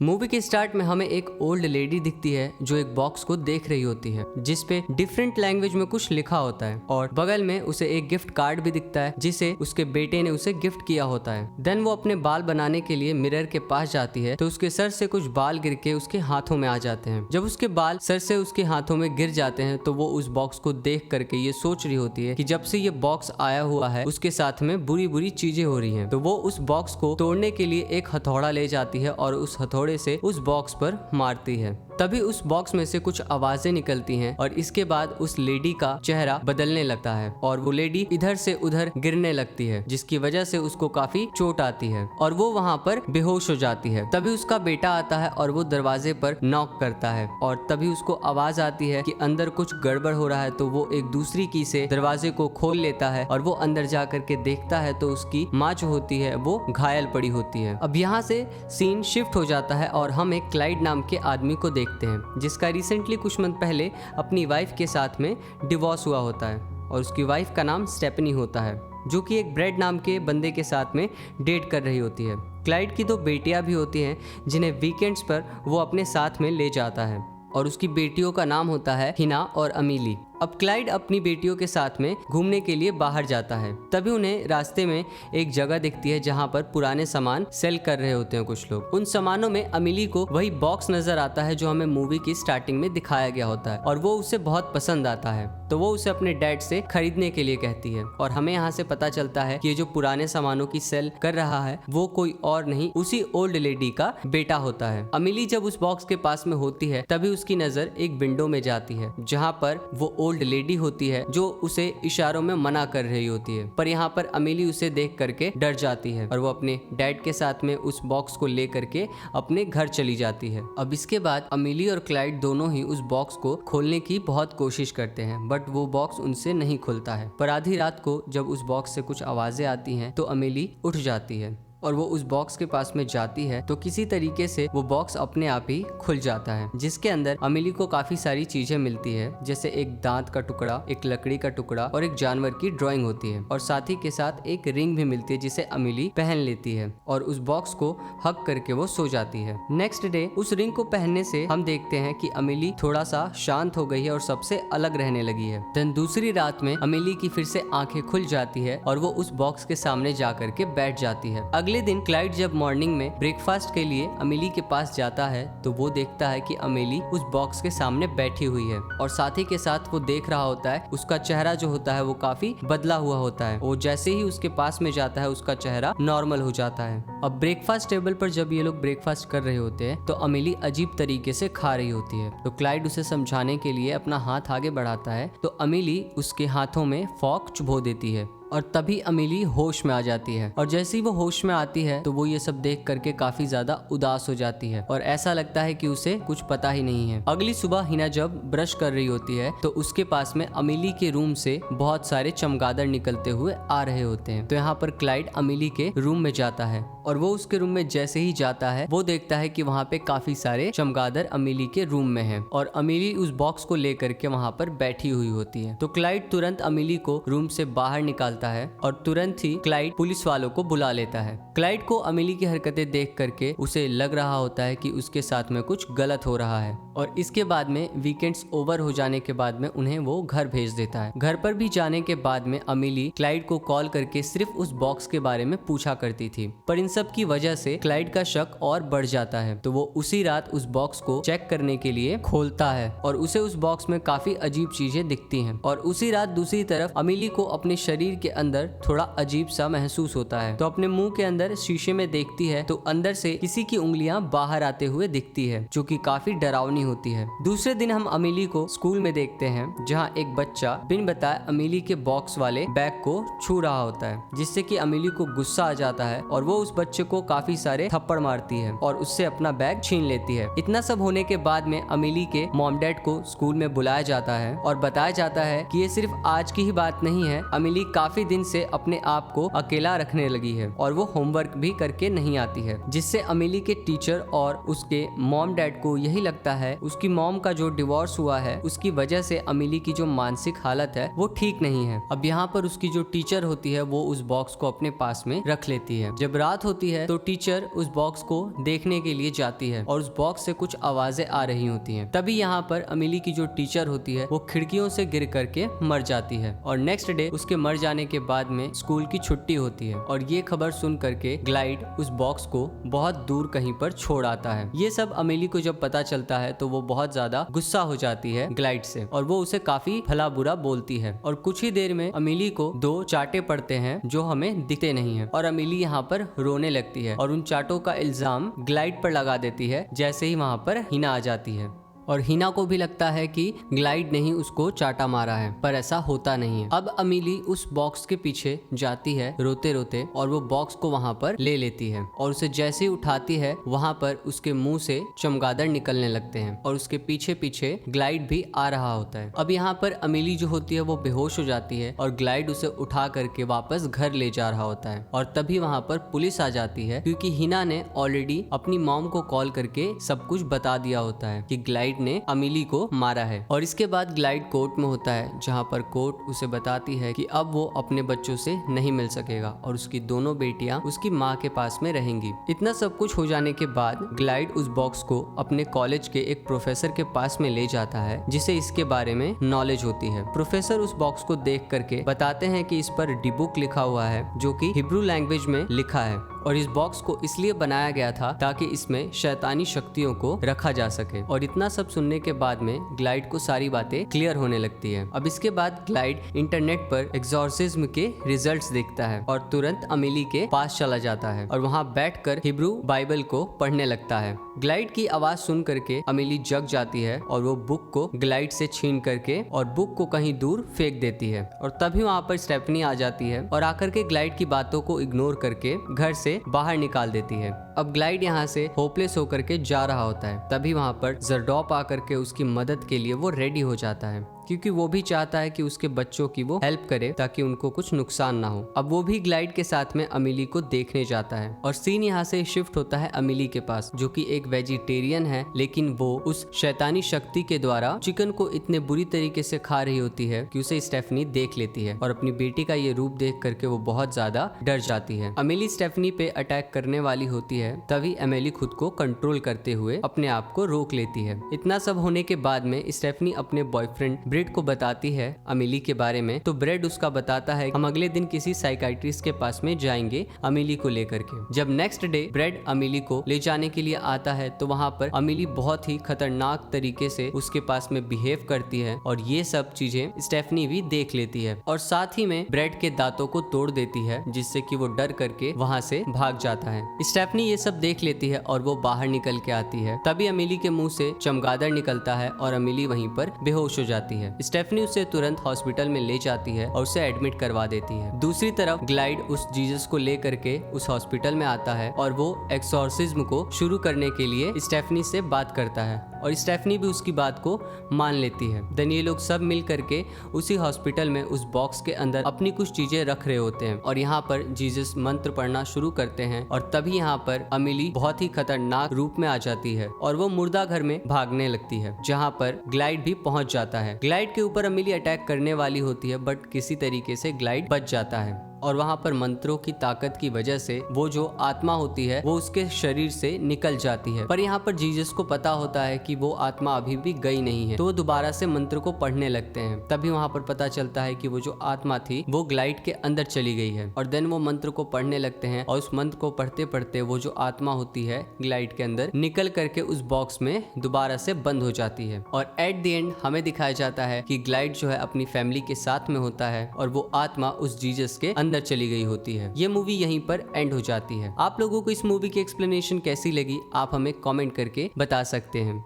Movie के start में हमें एक ओल्ड लेडी दिखती है जो एक बॉक्स को देख रही होती है जिसपे डिफरेंट लैंग्वेज में कुछ लिखा होता है और बगल में उसे एक गिफ्ट कार्ड भी दिखता है जिसे उसके बेटे ने उसे गिफ्ट किया होता है। देन वो अपने बाल बनाने के लिए मिरर के पास जाती है तो उसके सर से कुछ बाल गिर के उसके हाथों में आ जाते हैं। जब उसके बाल सर से उसके हाथों में गिर जाते हैं तो वो उस बॉक्स को देख करके ये सोच रही होती है कि जब से ये बॉक्स आया हुआ है उसके साथ में बुरी बुरी चीजें हो रही हैं। तो वो उस बॉक्स को तोड़ने के लिए एक हथौड़ा ले जाती है और उस हथौड़े से उस बॉक्स पर मारती है। तभी उस बॉक्स में से कुछ आवाजें निकलती हैं और इसके बाद उस लेडी का चेहरा बदलने लगता है और वो लेडी इधर से उधर गिरने लगती है जिसकी वजह से उसको काफी चोट आती है और वो वहाँ पर बेहोश हो जाती है। तभी उसका बेटा आता है और वो दरवाजे पर नॉक करता है और तभी उसको आवाज आती है कि अंदर कुछ गड़बड़ हो रहा है। तो वो एक दूसरी की से दरवाजे को खोल लेता है और वो अंदर जा करके देखता है तो उसकी माँ जो होती है वो घायल पड़ी होती है। अब यहाँ से सीन शिफ्ट हो जाता है और हम एक क्लाइड नाम के आदमी को देखते हैं जिसका रिसेंटली कुछ मंथ पहले अपनी वाइफ के साथ में डिवोर्स हुआ होता है और उसकी वाइफ का नाम स्टेफनी होता है जो कि एक ब्रेड नाम के बंदे के साथ में डेट कर रही होती है। क्लाइड की 2 बेटियां भी होती हैं जिन्हें वीकेंड्स पर वो अपने साथ में ले जाता है और उसकी बेटियों का नाम होता है हिना और अमीली। अब क्लाइड अपनी बेटियों के साथ में घूमने के लिए बाहर जाता है। तभी उन्हें रास्ते में एक जगह दिखती है जहाँ पर पुराने सामान सेल कर रहे होते हैं कुछ लोग। उन सामानों में अमीली को वही बॉक्स नजर आता है जो हमें मूवी की स्टार्टिंग में दिखाया गया होता है और वो उसे बहुत पसंद आता है तो वो उसे अपने डैड से खरीदने के लिए कहती है और हमें यहाँ से पता चलता है कि ये जो पुराने सामानों की सेल कर रहा है वो कोई और नहीं उसी ओल्ड लेडी का बेटा होता है। अमीली जब उस बॉक्स के पास में होती है तभी उसकी नजर एक विंडो में जाती है जहाँ पर वो ओल्ड लेडी होती है जो उसे इशारों में मना कर रही होती है। पर यहाँ पर अमीली उसे देख करके डर जाती है और वो अपने डैड के साथ में उस बॉक्स को ले करके अपने घर चली जाती है। अब इसके बाद अमीली और क्लाइड दोनों ही उस बॉक्स को खोलने की बहुत कोशिश करते हैं बट वो बॉक्स उनसे नहीं खुलता है। पर आधी रात को जब उस बॉक्स से कुछ आवाजें आती हैं तो अमीली उठ जाती है और वो उस बॉक्स के पास में जाती है तो किसी तरीके से वो बॉक्स अपने आप ही खुल जाता है जिसके अंदर अमीली को काफी सारी चीजें मिलती है जैसे एक दांत का टुकड़ा, एक लकड़ी का टुकड़ा और एक जानवर की ड्राइंग होती है और साथ ही के साथ एक रिंग भी मिलती है जिसे अमीली पहन लेती है और उस बॉक्स को हक करके वो सो जाती है। नेक्स्ट डे उस रिंग को पहनने से हम देखते हैं कि अमीली थोड़ा सा शांत हो गई है और सबसे अलग रहने लगी है। देन दूसरी रात में अमीली की फिर से आंखें खुल जाती है और वो उस बॉक्स के सामने जा करके बैठ जाती है। अगले दिन क्लाइड जब मॉर्निंग में ब्रेकफास्ट के लिए अमीली के पास जाता है तो वो देखता है कि अमीली उस बॉक्स के सामने बैठी हुई है और साथ ही के साथ वो देख रहा होता है उसका चेहरा जो होता है वो काफी बदला हुआ होता है। वो जैसे ही उसके पास में जाता है उसका चेहरा नॉर्मल हो जाता है। अब ब्रेकफास्ट टेबल पर जब ये लोग ब्रेकफास्ट कर रहे होते हैं तो अमीली अजीब तरीके से खा रही होती है तो क्लाइड उसे समझाने के लिए अपना हाथ आगे बढ़ाता है तो अमीली उसके हाथों में फॉर्क चुभो देती है और तभी अमीली होश में आ जाती है और जैसे ही वो होश में आती है तो वो ये सब देख करके काफी ज्यादा उदास हो जाती है और ऐसा लगता है कि उसे कुछ पता ही नहीं है। अगली सुबह हिना जब ब्रश कर रही होती है तो उसके पास में अमीली के रूम से बहुत सारे चमगादड़ निकलते हुए आ रहे होते हैं। तो यहाँ पर क्लाइड अमीली के रूम में जाता है और वो उसके रूम में जैसे ही जाता है वो देखता है कि वहाँ पे काफी सारे चमगादड़ अमीली के रूम में हैं और अमीली उस बॉक्स को लेकर के वहाँ पर बैठी हुई होती है। तो क्लाइड तुरंत अमीली को रूम से बाहर निकालता है और तुरंत ही क्लाइड पुलिस वालों को बुला लेता है। क्लाइड को अमीली की हरकतें देख करके उसे लग रहा होता है कि उसके साथ में कुछ गलत हो रहा है और इसके बाद में वीकेंड्स ओवर हो जाने के बाद में उन्हें वो घर भेज देता है। घर पर भी जाने के बाद में अमीली क्लाइड को कॉल करके सिर्फ उस बॉक्स के बारे में पूछा करती थी पर इन सब की वजह से क्लाइड का शक और बढ़ जाता है तो वो उसी रात उस बॉक्स को चेक करने के लिए खोलता है और उसे उस बॉक्स में काफी अजीब चीजें दिखती हैं और उसी रात दूसरी तरफ अमीली को अपने शरीर के अंदर थोड़ा अजीब सा महसूस होता है तो अपने मुंह के अंदर शीशे में देखती है तो अंदर से किसी की उंगलियां बाहर आते हुए दिखती है जो कि काफी डरावनी होती है। दूसरे दिन हम अमीली को स्कूल में देखते हैं जहां एक बच्चा बिन बताए अमीली के बॉक्स वाले बैग को छू रहा होता है जिससे कि अमीली को गुस्सा आ जाता है और वो उस बच्चे को काफी सारे थप्पड़ मारती है और उससे अपना बैग छीन लेती है। इतना सब होने के बाद में अमीली के मॉम डैड को स्कूल में बुलाया जाता है और बताया जाता है कि ये सिर्फ आज की ही बात नहीं है, अमीली काफी काफी दिन से अपने आप को अकेला रखने लगी है और वो होमवर्क भी करके नहीं आती है, जिससे अमीली के टीचर और उसके मॉम डैड को यही लगता है उसकी मॉम का जो डिवोर्स हुआ है उसकी वजह से अमीली की जो मानसिक हालत है वो ठीक नहीं है। अब यहाँ पर उसकी जो टीचर होती है वो उस बॉक्स को अपने पास में रख लेती है। जब रात होती है तो टीचर उस बॉक्स को देखने के लिए जाती है और उस बॉक्स से कुछ आवाजें आ रही होती हैं। तभी यहाँ पर अमीली की जो टीचर होती है वो खिड़कियों से गिर करके मर जाती है और नेक्स्ट डे उसके मर जाने के बाद में स्कूल की छुट्टी होती है और ये खबर सुन करके ग्लाइड उस बॉक्स को बहुत दूर कहीं पर छोड़ आता है। ये सब अमीली को जब पता चलता है तो वो बहुत ज्यादा गुस्सा हो जाती है ग्लाइड से और वो उसे काफी भला बुरा बोलती है और कुछ ही देर में अमीली को 2 चाटे पड़ते हैं जो हमें दिखते नहीं है और अमीली यहाँ पर रोने लगती है और उन चाटों का इल्जाम ग्लाइड पर लगा देती है जैसे ही वहाँ पर हिना आ जाती है। और हिना को भी लगता है कि ग्लाइड ने ही उसको चाटा मारा है, पर ऐसा होता नहीं है। अब अमीली उस बॉक्स के पीछे जाती है रोते रोते और वो बॉक्स को वहाँ पर ले लेती है और उसे जैसे ही उठाती है वहाँ पर उसके मुंह से चमगादड़ निकलने लगते हैं और उसके पीछे पीछे ग्लाइड भी आ रहा होता है। अब यहाँ पर अमीली जो होती है वो बेहोश हो जाती है और ग्लाइड उसे उठा करके वापस घर ले जा रहा होता है और तभी वहाँ पर पुलिस आ जाती है क्योंकि हिना ने ऑलरेडी अपनी मॉम को कॉल करके सब कुछ बता दिया होता है कि ग्लाइड ने अमीली को मारा है। और इसके बाद ग्लाइड कोर्ट में होता है जहाँ पर कोर्ट उसे बताती है कि अब वो अपने बच्चों से नहीं मिल सकेगा और उसकी दोनों बेटियां उसकी माँ के पास में रहेंगी। इतना सब कुछ हो जाने के बाद ग्लाइड उस बॉक्स को अपने कॉलेज के एक प्रोफेसर के पास में ले जाता है जिसे इसके बारे में नॉलेज होती है। प्रोफेसर उस बॉक्स को देख करके बताते हैं कि इस पर डिबुक लिखा हुआ है जो कि हिब्रू लैंग्वेज में लिखा है और इस बॉक्स को इसलिए बनाया गया था ताकि इसमें शैतानी शक्तियों को रखा जा सके। और इतना सब सुनने के बाद में ग्लाइड को सारी बातें क्लियर होने लगती है। अब इसके बाद ग्लाइड इंटरनेट पर एक्सॉर्सिज्म के रिजल्ट्स देखता है और तुरंत अमीली के पास चला जाता है और वहाँ बैठकर हिब्रू बाइबल को पढ़ने लगता है। ग्लाइड की आवाज सुन करके अमीली जग जाती है और वो बुक को ग्लाइड से छीन करके और बुक को कहीं दूर फेंक देती है और तभी वहाँ पर स्टेफनी आ जाती है और आकर के ग्लाइड की बातों को इग्नोर करके घर से बाहर निकाल देती है। अब ग्लाइड यहाँ से होपलेस होकर के जा रहा होता है, तभी वहाँ पर जरडॉप आकर के उसकी मदद के लिए वो रेडी हो जाता है क्योंकि वो भी चाहता है कि उसके बच्चों की वो हेल्प करे ताकि उनको कुछ नुकसान ना हो। अब वो भी ग्लाइड के साथ में अमीली को देखने जाता है और सीन यहाँ से शिफ्ट होता है अमीली के पास जो कि एक वेजिटेरियन है, लेकिन वो उस शैतानी शक्ति के द्वारा चिकन को इतने बुरी तरीके से खा रही होती है कि उसे स्टेफनी देख लेती है और अपनी बेटी का ये रूप देख करके वो बहुत ज्यादा डर जाती है। अमीली स्टेफनी पे अटैक करने वाली होती है, तभी अमीली खुद को कंट्रोल करते हुए अपने आप को रोक लेती है। इतना सब होने के बाद में स्टेफनी अपने बॉयफ्रेंड ब्रेड को बताती है अमीली के बारे में, तो ब्रेड उसका बताता है हम अगले दिन किसी साइकाइट्रिस्ट के पास में जाएंगे अमीली को लेकर के। जब नेक्स्ट डे ब्रेड अमीली को ले जाने के लिए आता है तो वहाँ पर अमीली बहुत ही खतरनाक तरीके से उसके पास में बिहेव करती है और ये सब चीजें स्टेफनी भी देख लेती है और साथ ही में ब्रेड के दांतों को तोड़ देती है जिससे कि वो डर करके वहाँ से भाग जाता है। स्टेफनी ये सब देख लेती है और वो बाहर निकल के आती है, तभी अमीली के मुंह से चमगादड़ निकलता है और अमीली वहीं पर बेहोश हो जाती है। स्टेफनी उसे तुरंत हॉस्पिटल में ले जाती है और उसे एडमिट करवा देती है। दूसरी तरफ ग्लाइड उस जीसस को ले करके उस हॉस्पिटल में आता है और वो एक्सॉर्सिज्म को शुरू करने के लिए स्टेफनी से बात करता है और स्टेफनी भी उसकी बात को मान लेती है। देन ये लोग सब मिल करके उसी हॉस्पिटल में उस बॉक्स के अंदर अपनी कुछ चीजें रख रहे होते हैं और यहाँ पर जीसस मंत्र पढ़ना शुरू करते हैं और तभी यहाँ पर अमीली बहुत ही खतरनाक रूप में आ जाती है और वो मुर्दा घर में भागने लगती है जहाँ पर ग्लाइड भी पहुंच जाता है। ग्लाइड के ऊपर अमीली अटैक करने वाली होती है बट किसी तरीके से ग्लाइड बच जाता है और वहाँ पर मंत्रों की ताकत की वजह से वो जो आत्मा होती है वो उसके शरीर से निकल जाती है। पर यहाँ पर जीसस को पता होता है कि वो आत्मा अभी भी गई नहीं है, तो वो दोबारा से मंत्र को पढ़ने लगते हैं। तभी वहाँ पर पता चलता है कि वो जो आत्मा थी वो ग्लाइड के अंदर चली गई है और देन वो मंत्र को पढ़ने लगते हैं और उस मंत्र को पढ़ते पढ़ते वो जो आत्मा होती है ग्लाइड के अंदर निकल करके उस बॉक्स में दोबारा से बंद हो जाती है। और एट द एंड हमें दिखाया जाता है कि ग्लाइड जो है अपनी फैमिली के साथ में होता है और वो आत्मा उस जीसस के अंदर चली गई होती है। ये मूवी यहीं पर एंड हो जाती है। आप लोगों को इस मूवी की एक्सप्लेनेशन कैसी लगी आप हमें कमेंट करके बता सकते हैं।